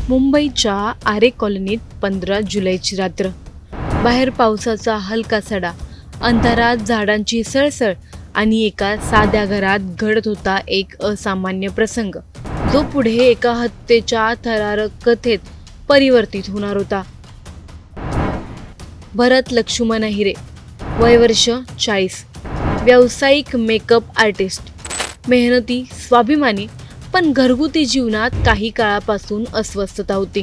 मुंबईच्या आरे कॉलनीत 15 जुलैची रात्र. बाहेर पावसाचा हलका सडा, अंधारात झाडांची सळसळ आणि एका साध्या घरात घडत होता एक असामान्य प्रसंग, जो पुढे एका हत्येच्या थरारक कथेत परिवर्तित होणार होता. भरत लक्ष्मण अहिरे, वय वर्ष 40, व्यावसायिक मेकअप आर्टिस्ट, मेहनती, स्वाभिमानी, पण घरगुती जीवनात काही काळापासून अस्वस्थता होती.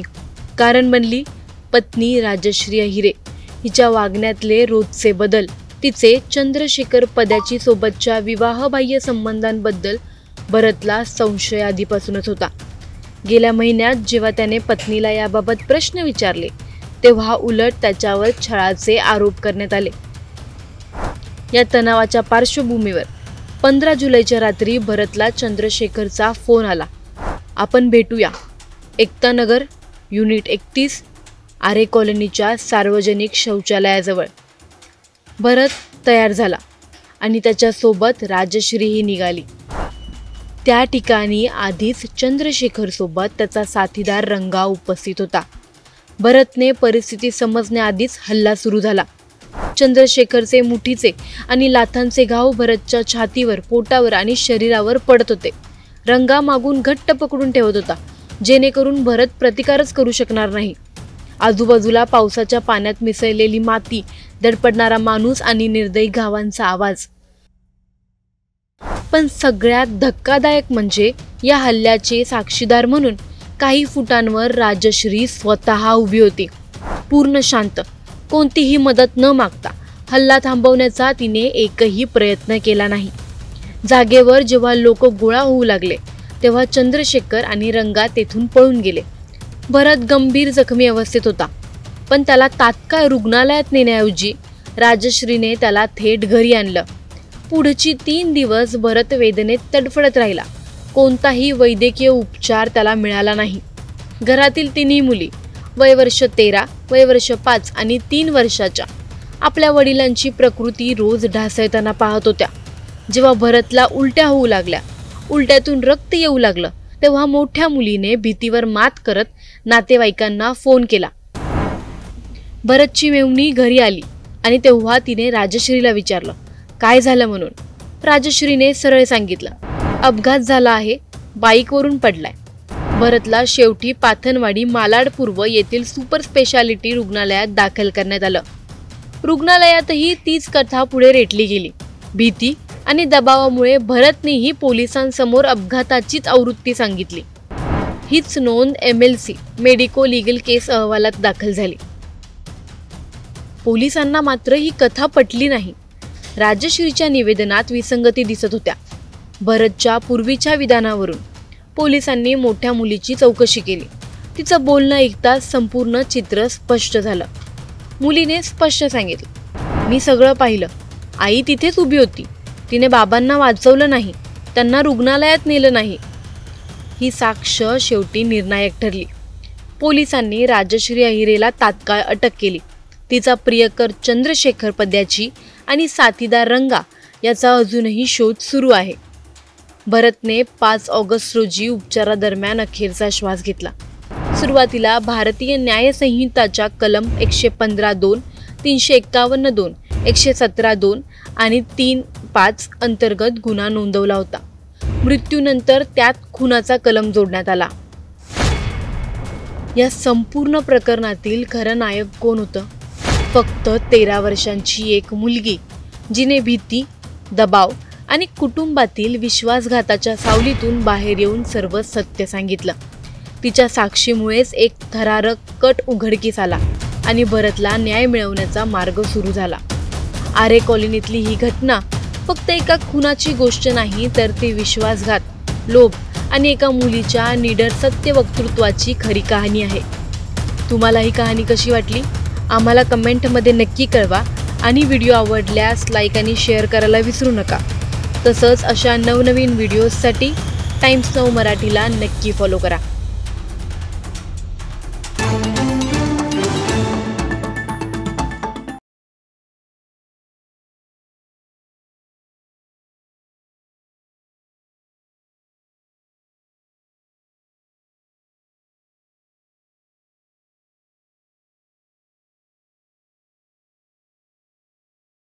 कारण बनली पत्नी राजश्री अहिरे. हिच्या वागण्यातले रोजचे बदल, तिचे चंद्रशेखर पद्याची सोबतच्या विवाहबाह्य संबंधांबद्दल भरतला संशय आधीपासूनच होता. गेल्या महिन्यात जेव्हा त्याने पत्नीला याबाबत प्रश्न विचारले, तेव्हा उलट त्याच्यावर छळाचे आरोप करण्यात आले. या तणावाच्या पार्श्वभूमीवर 15 जुलैच्या रात्री भरतला चंद्रशेखरचा फोन आला. आपण भेटूया, एकता नगर, युनिट 31, आरे कॉलनीच्या सार्वजनिक शौचालयाजवळ. भरत तयार झाला आणि त्याच्यासोबत राजश्रीही निघाली. त्या ठिकाणी आधीच चंद्रशेखरसोबत त्याचा साथीदार रंगा उपस्थित होता. भरतने परिस्थिती समजण्याआधीच हल्ला सुरू झाला. चंद्रशेखरचे मुठीचे आणि लाथांचे घाव भरतच्या छातीवर, पोटावर आणि शरीरावर पडत होते. रंगा मागून घट्ट पकडून ठेवत होता, जेणेकरून भरत प्रतिकारच करू शकणार नाही. आजूबाजूला पावसाच्या पाण्यात मिसळलेली माती, धडपडणारा माणूस आणि निर्दयी घावांचा आवाज. पण सगळ्यात धक्कादायक म्हणजे या हल्ल्याचे साक्षीदार म्हणून काही फुटांवर राजश्री स्वतः उभी होती, पूर्ण शांत, कोणतीही मदत न मागता. हल्ला थांबवण्याचा तिने एकही प्रयत्न केला नाही. जागेवर जेव्हा लोक गोळा होऊ लागले, तेव्हा चंद्रशेखर आणि रंगा तेथून पळून गेले. भरत गंभीर जखमी अवस्थेत होता, पण त्याला तात्काळ रुग्णालयात नेण्याऐवजी राजश्रीने त्याला थेट घरी आणलं. पुढची 3 दिवस भरत वेदनेत तडफडत राहिला. कोणताही वैद्यकीय उपचार त्याला मिळाला नाही. घरातील 3 मुली, वय वर्ष 13, वय वर्ष 5 आणि 3 वर्षाच्या, आपल्या वडिलांची प्रकृती रोज ढासळताना पाहत होत्या. जेव्हा भरतला उलट्या होऊ लागल्या, उलट्यातून रक्त येऊ लागलं, तेव्हा मोठ्या मुलीने भीतीवर मात करत नातेवाईकांना फोन केला. भरतची मेव्हणी घरी आली आणि तेव्हा तिने राजश्रीला विचारलं काय झालं म्हणून. राजश्रीने सरळ सांगितलं, अपघात झाला आहे, बाईकवरून पडलाय. भरतला शेवटी पाथनवाडी मालाड पूर्व येथील सुपर स्पेशालिटी रुग्णालयात दाखल करण्यात आलं. रुग्णालयातही तीच कथा पुढे रेटली गेली. भीती आणि दबावामुळे भरतनेही पोलिसांसमोर अपघाताचीच आवृत्ती सांगितली. हीच नोंद MLC मेडिको लीगल केस अहवालात दाखल झाली. पोलिसांना मात्र ही कथा पटली नाही. राजश्रीच्या निवेदनात विसंगती दिसत होत्या. भरतच्या पूर्वीच्या विधानावरून पोलिसांनी मोठ्या मुलीची चौकशी केली. तिचं बोलणं ऐकताच संपूर्ण चित्र स्पष्ट झालं. मुलीने स्पष्ट सांगितलं, मी सगळं पाहिलं, आई तिथेच उभी होती, तिने बाबांना वाचवलं नाही, त्यांना रुग्णालयात नेलं नाही. ही साक्ष शेवटी निर्णायक ठरली. पोलिसांनी राजश्री अहिरेला तात्काळ अटक केली. तिचा प्रियकर चंद्रशेखर पद्याची आणि साथीदार रंगा याचा अजूनही शोध सुरू आहे. भरतने 5 ऑगस्ट रोजी उपचारादरम्यान अखेरचा श्वास घेतला. सुरुवातीला भारतीय न्याय संहिताच्या कलम 115(2), 351(2), 117(2) आणि 3(5) अंतर्गत गुन्हा नोंदवला होता. मृत्यूनंतर त्यात खुनाचा कलम जोडण्यात आला. या संपूर्ण प्रकरणातील खरं नायक कोण होतं? फक्त 13 वर्षांची एक मुलगी, जिने भीती, दबाव आणि कुटुंबातील विश्वासघाताच्या सावलीतून बाहेर येऊन सर्व सत्य सांगितलं. तिच्या साक्षीमुळेच एक थरारक कट उघडकीस आला आणि भरतला न्याय मिळवण्याचा मार्ग सुरू झाला. आरे कॉलनीतली ही घटना फक्त एका खुनाची गोष्ट नाही, तर ती विश्वासघात, लोभ आणि एका मुलीच्या निडर सत्य वक्तृत्वाची खरी कहाणी आहे. तुम्हाला ही कहाणी कशी वाटली? आम्हाला कमेंटमध्ये नक्की कळवा आणि व्हिडिओ आवडल्यास लाईक आणि शेअर करायला विसरू नका. तसंच अशा नवनवीन व्हिडिओजसाठी टाइम्स नाऊ मराठीला नक्की फॉलो करा.